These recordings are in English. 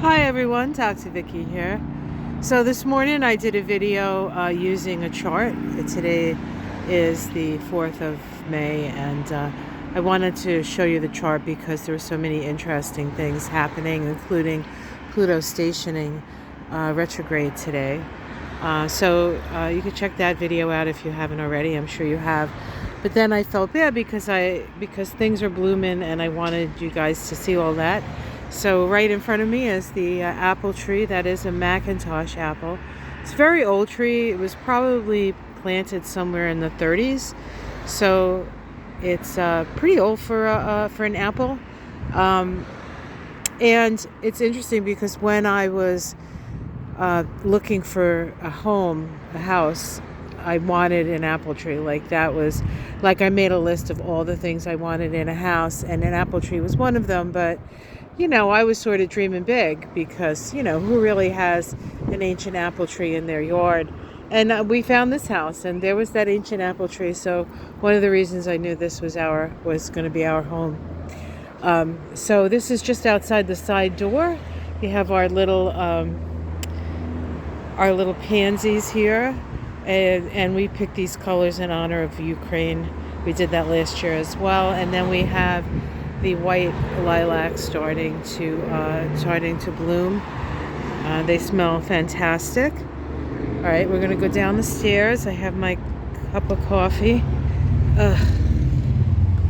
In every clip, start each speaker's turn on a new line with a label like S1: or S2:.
S1: Hi everyone, Toxic Vicky here. So this morning I did a video using a chart. Today is the 4th of May and I wanted to show you the chart because there were so many interesting things happening, including Pluto stationing retrograde today. You can check that video out if you haven't already. I'm sure you have. But then I felt bad because things are blooming and I wanted you guys to see all that. So right in front of me is the apple tree. That is a Macintosh apple. It's a very old tree. It was probably planted somewhere in the 30s. So it's pretty old for an apple. And it's interesting because when I was looking for a house, I wanted an apple tree. I made a list of all the things I wanted in a house, and an apple tree was one of them. But I was sort of dreaming big because, who really has an ancient apple tree in their yard? And we found this house, and there was that ancient apple tree. So one of the reasons I knew this was going to be our home. So this is just outside the side door. We have our little pansies here, and we picked these colors in honor of Ukraine. We did that last year as well. And then we have the white lilacs starting to bloom. They smell fantastic. All right, we're gonna go down the stairs. I have my cup of coffee.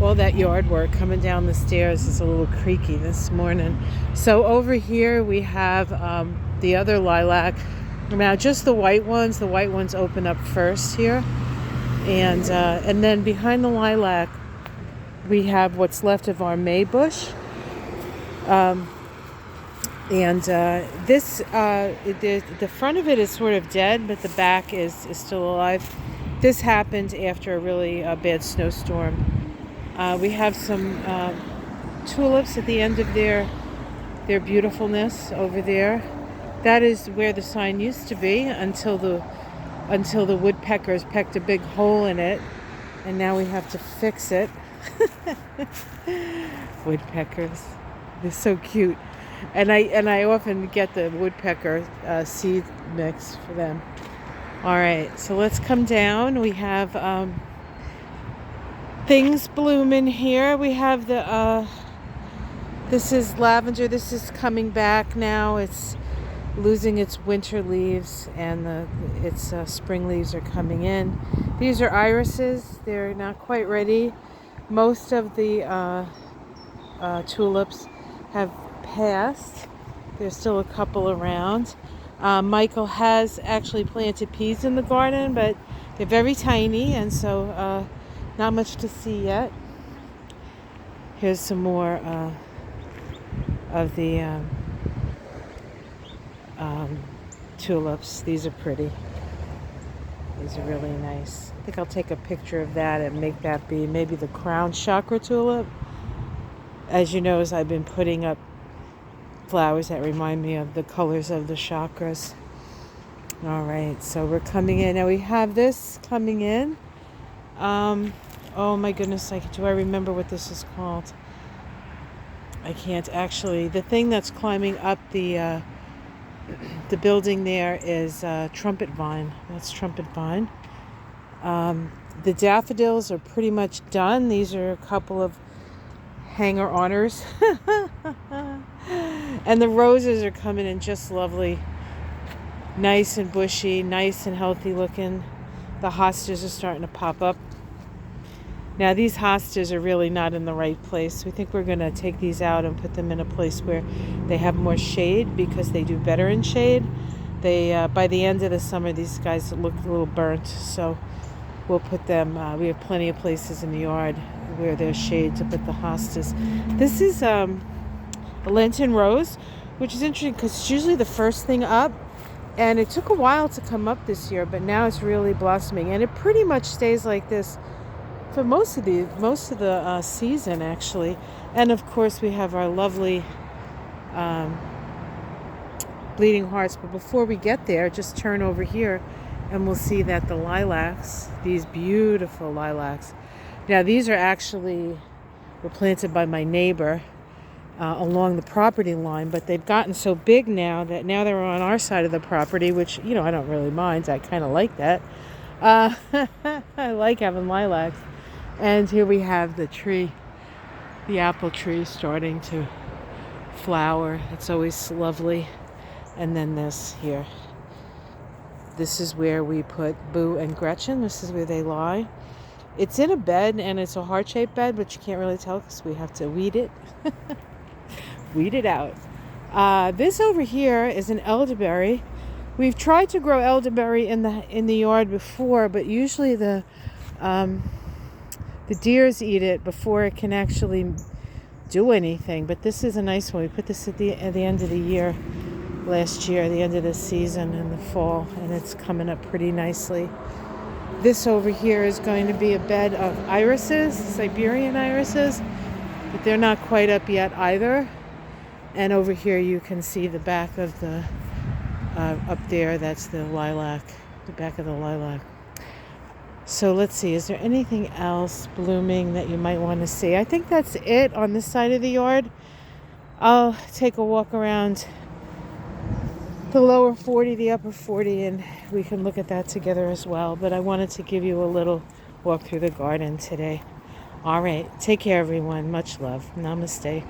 S1: All that yard work coming down the stairs is a little creaky this morning. So over here we have the other lilac. Now just the white ones. The white ones open up first here, and then behind the lilac we have what's left of our May bush. The front of it is sort of dead, but the back is still alive. This happened after a really bad snowstorm. We have some tulips at the end of their beautifulness over there. That is where the sign used to be until the woodpeckers pecked a big hole in it, and now we have to fix it. Woodpeckers, they're so cute, and I often get the woodpecker seed mix for them. All right, so let's come down. We have things blooming here. We have this is lavender. This is coming back now. It's losing its winter leaves, and its spring leaves are coming in. These are irises. They're not quite ready. Most of the tulips have passed. There's still a couple around. Michael has actually planted peas in the garden, but they're very tiny, and so not much to see yet. Here's some more of the tulips. These are pretty. These are really nice. I think I'll take a picture of that and make that be maybe the crown chakra tulip. As you know, I've been putting up flowers that remind me of the colors of the chakras. All right, so we're coming in. Now we have this coming in. Oh my goodness, do I remember what this is called? I can't actually. The thing that's climbing up the building there is Trumpet Vine. That's Trumpet Vine. The daffodils are pretty much done. These are a couple of hanger-oners. And the roses are coming in just lovely. Nice and bushy, nice and healthy looking. The hostas are starting to pop up. Now these hostas are really not in the right place. We think we're going to take these out and put them in a place where they have more shade, because they do better in shade. They by the end of the summer, these guys look a little burnt, so we'll put them. We have plenty of places in the yard where there's shade to put the hostas. This is a Lenten rose, which is interesting because it's usually the first thing up, and it took a while to come up this year, but now it's really blossoming, and it pretty much stays like this for most of the season, actually. And of course we have our lovely bleeding hearts. But before we get there, just turn over here and we'll see that the lilacs, these beautiful lilacs. Now these are actually were planted by my neighbor. along the property line, but they've gotten so big now that now they're on our side of the property, which, you know, I don't really mind. I kind of like that. I like having lilacs. And here we have the tree, the apple tree starting to flower. It's always lovely. And then this here. This is where we put Boo and Gretchen. This is where they lie. It's in a bed, and it's a heart-shaped bed, but you can't really tell because we have to weed it. Weed it out. This over here is an elderberry. We've tried to grow elderberry in the yard before, but usually the deers eat it before it can actually do anything. But this is a nice one. We put this at the end of the year, last year, the end of the season in the fall, and it's coming up pretty nicely. This over here is going to be a bed of irises, Siberian irises, but they're not quite up yet either. And over here you can see the back of the, up there, that's the lilac, the back of the lilac. So let's see, is there anything else blooming that you might want to see? I think that's it on this side of the yard. I'll take a walk around the lower 40, the upper 40, and we can look at that together as well. But I wanted to give you a little walk through the garden today. All right, take care, everyone. Much love. Namaste.